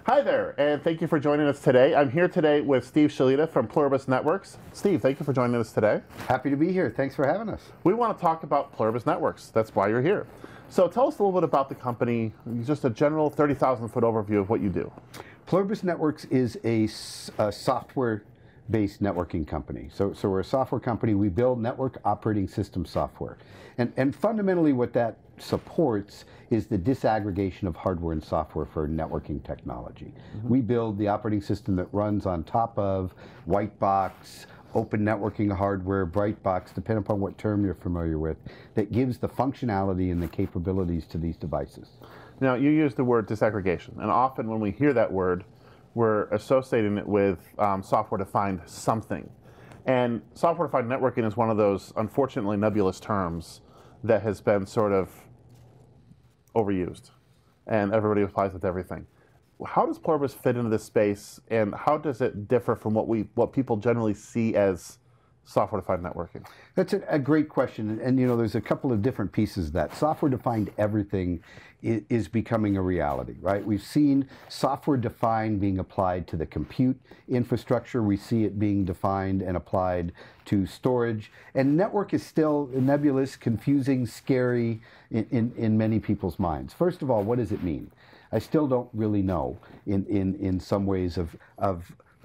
Hi there, and thank you for joining us today. I'm here today with Steve Shalita from Pluribus Networks. Steve, thank you for joining us today. Happy to be here. Thanks for having us. We want to talk about Pluribus Networks. That's why you're here. So tell us a little bit about the company, just a general 30,000-foot overview of what you do. Pluribus Networks is a software-based networking company. So we're a software company. We build network operating system software. And fundamentally what that supports is the disaggregation of hardware and software for networking technology. We build the operating system that runs on top of white box, open networking hardware, bright box, depending upon what term you're familiar with, that gives the functionality and the capabilities to these devices. Now, you use the word disaggregation, and often when we hear that word, we're associating it with software-defined something. And software-defined networking is one of those, unfortunately, nebulous terms that has been sort of overused, and everybody applies it to everything. How does Pluribus fit into this space, and how does it differ from what people generally see as software-defined networking? That's a great question, and you know, there's a couple of different pieces of that. Software-defined everything is becoming a reality, right? We've seen software-defined being applied to the compute infrastructure. We see it being defined and applied to storage. And network is still nebulous, confusing, scary in many people's minds. First of all, what does it mean? I still don't really know in some ways of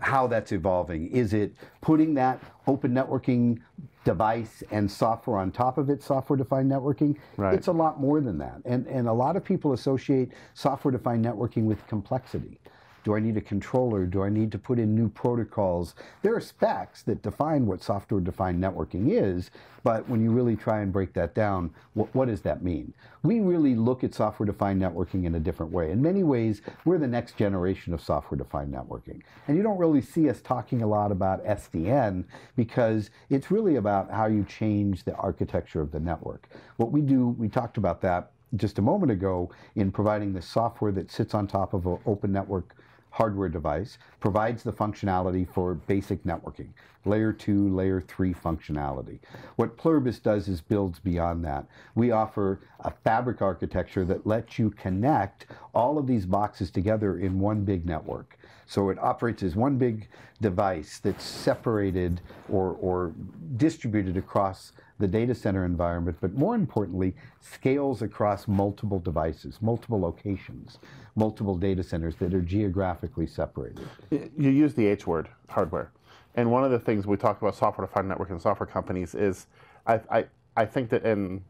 how that's evolving. Is it putting that open networking device and software on top of it, software-defined networking? Right. It's a lot more than that. And a lot of people associate software-defined networking with complexity. Do I need a controller? Do I need to put in new protocols? There are specs that define what software-defined networking is, but when you really try and break that down, what does that mean? We really look at software-defined networking in a different way. In many ways, we're the next generation of software-defined networking. And you don't really see us talking a lot about SDN because it's really about how you change the architecture of the network. What we do, we talked about that just a moment ago in providing the software that sits on top of an open network hardware device, provides the functionality for basic networking, layer 2, layer 3 functionality. What Pluribus does is builds beyond that. We offer a fabric architecture that lets you connect all of these boxes together in one big network. So it operates as one big device that's separated or distributed across the data center environment, but more importantly, scales across multiple devices, multiple locations, multiple data centers that are geographically separated. You use the H word, hardware. And one of the things we talk about software-defined networking and software companies is, I think that in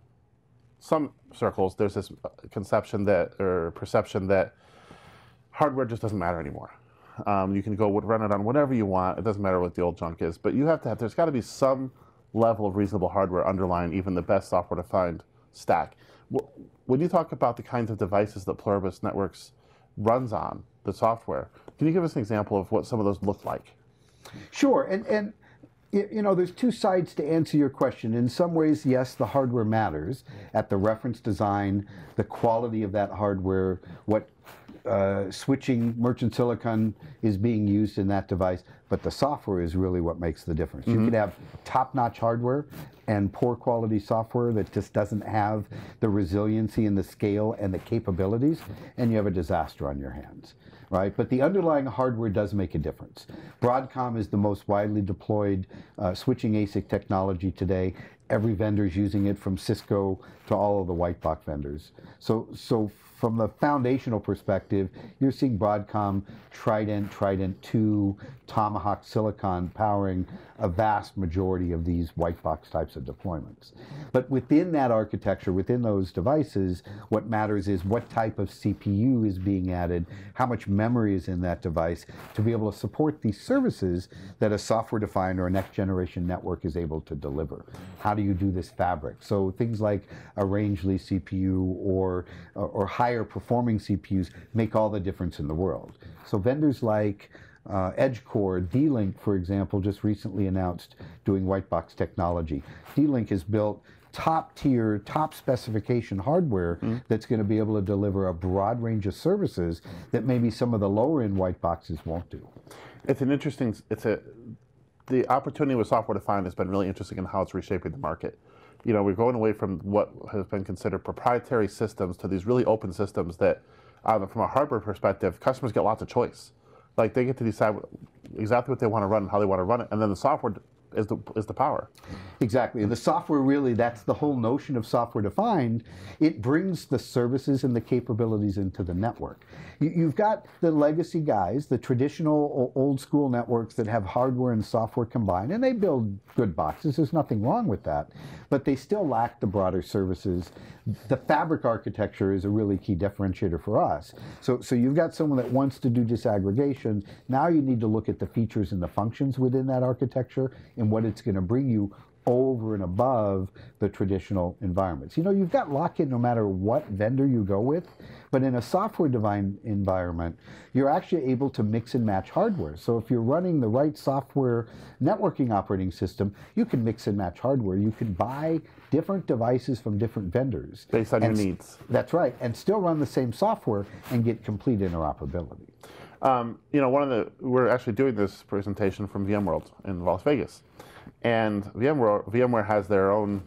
some circles, there's this conception that, or perception that hardware just doesn't matter anymore. You can go run it on whatever you want. It doesn't matter what the old junk is, but you have to have, there's got to be some level of reasonable hardware underlying even the best software-defined stack. When you talk about the kinds of devices that Pluribus Networks runs on, the software, can you give us an example of what some of those look like? Sure, and you know, there's two sides to answer your question. In some ways, yes, the hardware matters at the reference design, the quality of that hardware, what switching merchant silicon is being used in that device, but the software is really what makes the difference. You could have top-notch hardware and poor quality software that just doesn't have the resiliency and the scale and the capabilities, and you have a disaster on your hands, right? But the underlying hardware does make a difference. Broadcom is the most widely deployed switching ASIC technology today. Every vendor is using it, from Cisco to all of the white box vendors. So from the foundational perspective, you're seeing Broadcom, Trident 2, Tomahawk Silicon powering a vast majority of these white box types of deployments. But within that architecture, within those devices, what matters is what type of CPU is being added, how much memory is in that device to be able to support these services that a software-defined or a next-generation network is able to deliver. How do you do this fabric? So things like a Rangeley CPU or higher performing CPUs make all the difference in the world. So vendors like EdgeCore, D-Link, for example, just recently announced doing white box technology. D-Link has built top tier, top specification hardware that's going to be able to deliver a broad range of services that maybe some of the lower end white boxes won't do. It's an interesting, the opportunity with software defined has been really interesting in how it's reshaping the market. You know, we're going away from what has been considered proprietary systems to these really open systems that from a hardware perspective, customers get lots of choice. Like they get to decide exactly what they want to run and how they want to run it, and then the software is the power. Exactly. The software really, that's the whole notion of software defined. It brings the services and the capabilities into the network. You've got the legacy guys, the traditional old school networks that have hardware and software combined, and they build good boxes. There's nothing wrong with that. But they still lack the broader services. The fabric architecture is a really key differentiator for us. So you've got someone that wants to do disaggregation. Now you need to look at the features and the functions within that architecture and what it's going to bring you over and above the traditional environments. You know, you've got lock-in no matter what vendor you go with, but in a software-defined environment, you're actually able to mix and match hardware. So if you're running the right software networking operating system, you can mix and match hardware. You can buy different devices from different vendors. Based on your needs. That's right, and still run the same software and get complete interoperability. You know, we're actually doing this presentation from VMworld in Las Vegas. And VMware has their own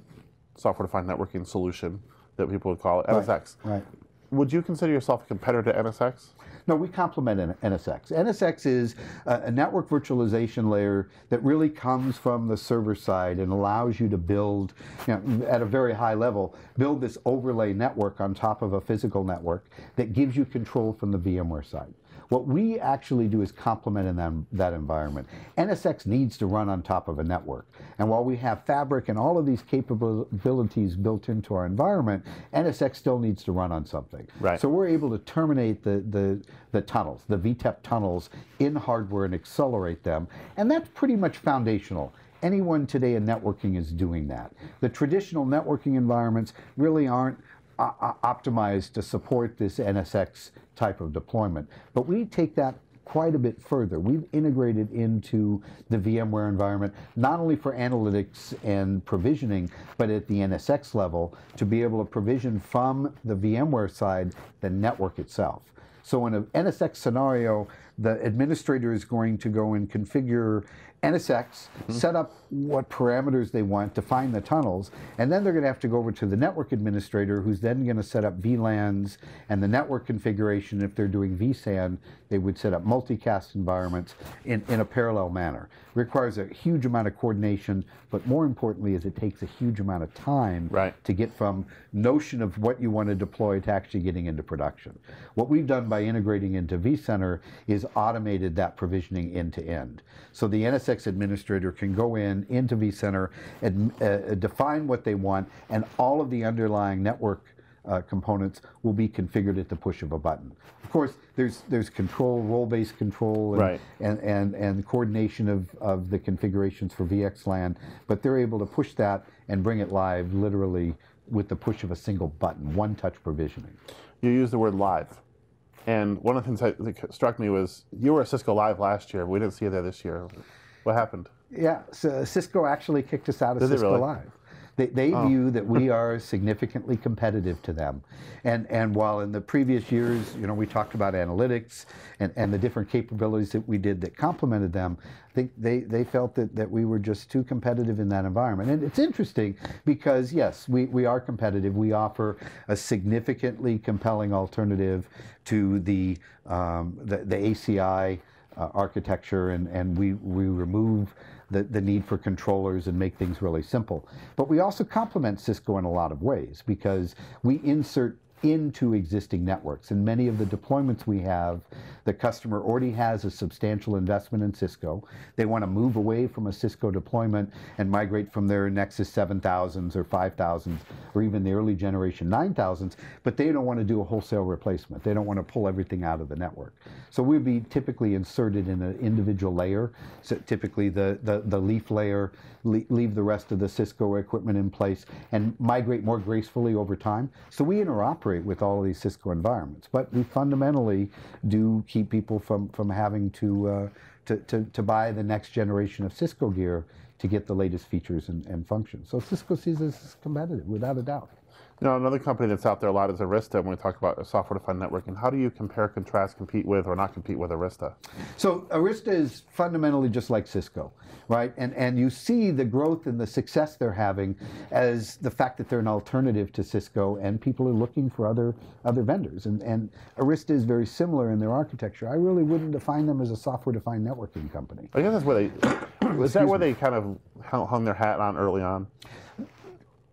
software-defined networking solution that people would call NSX. Right. Would you consider yourself a competitor to NSX? No, we complement NSX. NSX is a network virtualization layer that really comes from the server side and allows you to build, you know, at a very high level, build this overlay network on top of a physical network that gives you control from the VMware side. What we actually do is complement in that environment. NSX needs to run on top of a network. And while we have fabric and all of these capabilities built into our environment, NSX still needs to run on something. Right. So we're able to terminate the tunnels, the VTEP tunnels in hardware and accelerate them. And that's pretty much foundational. Anyone today in networking is doing that. The traditional networking environments really aren't optimized to support this NSX type of deployment. But we take that quite a bit further. We've integrated into the VMware environment, not only for analytics and provisioning, but at the NSX level, to be able to provision from the VMware side the network itself. So in an NSX scenario, the administrator is going to go and configure NSX, set up what parameters they want, define the tunnels, and then they're going to have to go over to the network administrator, who's then going to set up VLANs and the network configuration. If they're doing vSAN, they would set up multicast environments in a parallel manner. It requires a huge amount of coordination, but more importantly is it takes a huge amount of time to get from notion of what you want to deploy to actually getting into production. What we've done by integrating into vCenter is automated that provisioning end to end. So the NSX administrator can go into vCenter and define what they want, and all of the underlying network components will be configured at the push of a button. Of course, there's control, role-based control, and coordination of the configurations for VXLAN, but they're able to push that and bring it live literally with the push of a single button, one-touch provisioning. You use the word live. And one of the things that struck me was you were at Cisco Live last year. We didn't see you there this year. What happened? Yeah, so Cisco actually kicked us out of Cisco really? Live. They view that we are significantly competitive to them. And while in the previous years, you know, we talked about analytics and the different capabilities that we did that complemented them, I think they felt that we were just too competitive in that environment. And it's interesting because, yes, we are competitive. We offer a significantly compelling alternative to the ACI architecture, and we remove the need for controllers and make things really simple. But we also complement Cisco in a lot of ways because we insert into existing networks. And many of the deployments we have, the customer already has a substantial investment in Cisco. They want to move away from a Cisco deployment and migrate from their Nexus 7000s or 5000s or even the early generation 9000s, but they don't want to do a wholesale replacement. They don't want to pull everything out of the network. So we'd be typically inserted in an individual layer. So typically the leaf layer, leave the rest of the Cisco equipment in place and migrate more gracefully over time. So we interoperate with all of these Cisco environments, but we fundamentally do keep people from having to buy the next generation of Cisco gear to get the latest features and functions. So Cisco sees us as competitive, without a doubt. You know, another company that's out there a lot is Arista when we talk about software-defined networking. How do you compare, contrast, compete with, or not compete with Arista? So Arista is fundamentally just like Cisco, right? And you see the growth and the success they're having as the fact that they're an alternative to Cisco, and people are looking for other vendors. And Arista is very similar in their architecture. I really wouldn't define them as a software-defined networking company. I guess that's where they, is that where they kind of hung their hat on early on?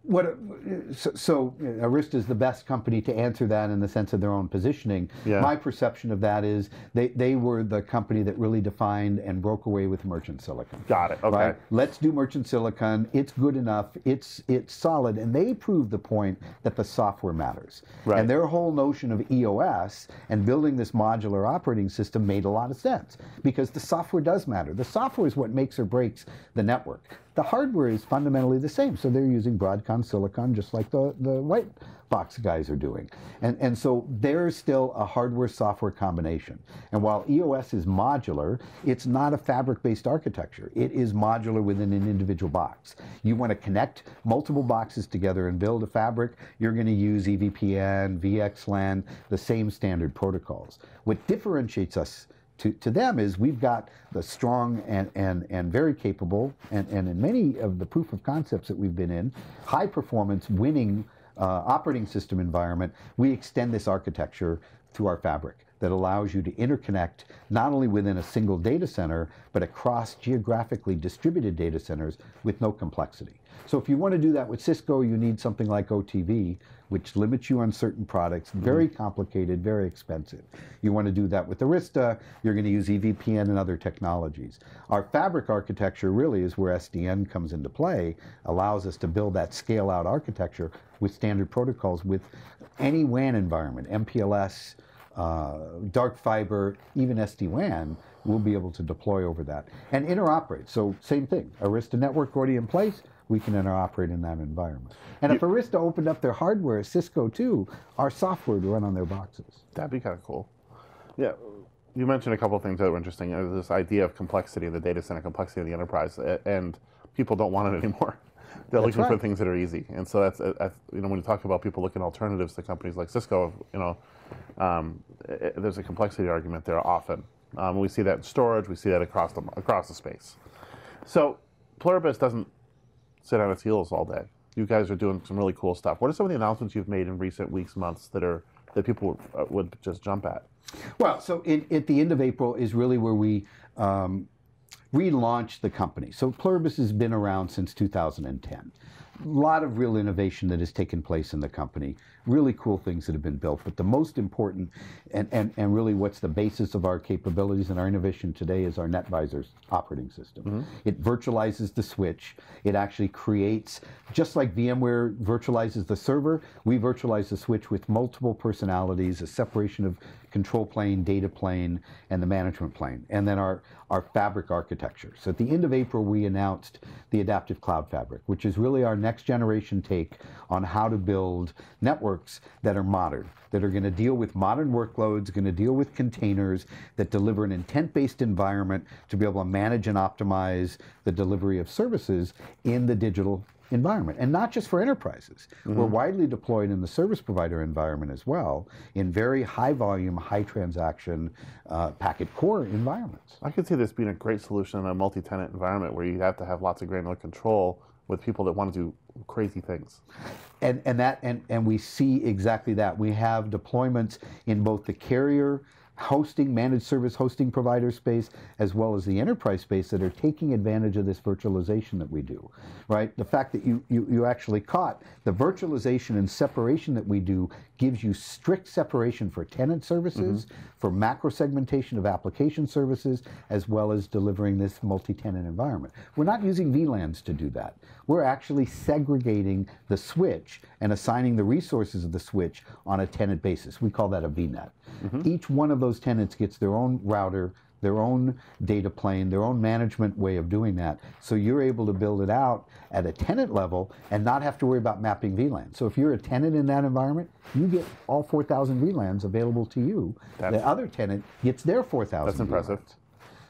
So Arista is the best company to answer that in the sense of their own positioning. Yeah. My perception of that is they were the company that really defined and broke away with merchant silicon. Got it. Okay. Right? Let's do merchant silicon. It's good enough. It's solid, and they proved the point that the software matters. Right. And their whole notion of EOS and building this modular operating system made a lot of sense because the software does matter. The software is what makes or breaks the network. The hardware is fundamentally the same, so they're using Broadcom silicon just like the white box guys are doing. And so there's still a hardware-software combination. And while EOS is modular, it's not a fabric-based architecture. It is modular within an individual box. You want to connect multiple boxes together and build a fabric, you're going to use EVPN, VXLAN, the same standard protocols. What differentiates us to them is we've got the strong and very capable, and in many of the proof of concepts that we've been in, high performance winning operating system environment, we extend this architecture through our fabric that allows you to interconnect not only within a single data center, but across geographically distributed data centers with no complexity. So if you want to do that with Cisco, you need something like OTV, which limits you on certain products, very complicated, very expensive. You want to do that with Arista, you're going to use EVPN and other technologies. Our fabric architecture really is where SDN comes into play, allows us to build that scale-out architecture with standard protocols with any WAN environment, MPLS, dark fiber, even SD-WAN, we'll be able to deploy over that. And interoperate, so same thing, Arista network already in place, we can interoperate in that environment. And if Arista opened up their hardware, Cisco too, our software to run on their boxes. That'd be kind of cool. Yeah, you mentioned a couple of things that were interesting. This idea of complexity in the data center, complexity in the enterprise, and people don't want it anymore. They're That's looking for right. things that are easy, and so that's you know, when you talk about people looking at alternatives to companies like Cisco, you know, there's a complexity argument there often. We see that in storage, we see that across the space. So Pluribus doesn't sit on its heels all day. You guys are doing some really cool stuff. What are some of the announcements you've made in recent weeks, months that people would just jump at? Well, so at the end of April is really where we relaunched the company. So Pluribus has been around since 2010. A lot of real innovation that has taken place in the company, really cool things that have been built. But the most important and really what's the basis of our capabilities and our innovation today is our NetVisor operating system. Mm-hmm. It virtualizes the switch. It actually creates, just like VMware virtualizes the server, we virtualize the switch with multiple personalities, a separation of control plane, data plane, and the management plane, and then our fabric architecture. So at the end of April, we announced the Adaptive Cloud Fabric, which is really our next generation take on how to build networks that are modern, that are going to deal with modern workloads, going to deal with containers, that deliver an intent-based environment to be able to manage and optimize the delivery of services in the digital environment, and not just for enterprises. Mm-hmm. We're widely deployed in the service provider environment as well, in very high volume, high transaction, packet core environments. I could see this being a great solution in a multi-tenant environment where you have to have lots of granular control with people that want to do crazy things. And we see exactly that. We have deployments in both the carrier hosting, managed service hosting provider space, as well as the enterprise space that are taking advantage of this virtualization that we do, right? The fact that you actually caught the virtualization and separation that we do gives you strict separation for tenant services, mm-hmm. for macro segmentation of application services, as well as delivering this multi-tenant environment. We're not using VLANs to do that. We're actually segregating the switch and assigning the resources of the switch on a tenant basis. We call that a VNet. Mm-hmm. Each one of those tenants gets their own router, their own data plane, their own management way of doing that. So you're able to build it out at a tenant level and not have to worry about mapping VLANs. So if you're a tenant in that environment, you get all 4,000 VLANs available to you. The other tenant gets their 4,000 That's impressive.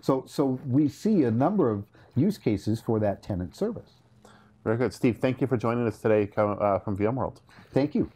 VLANs. So we see a number of use cases for that tenant service. Very good. Steve, thank you for joining us today from VMworld. Thank you.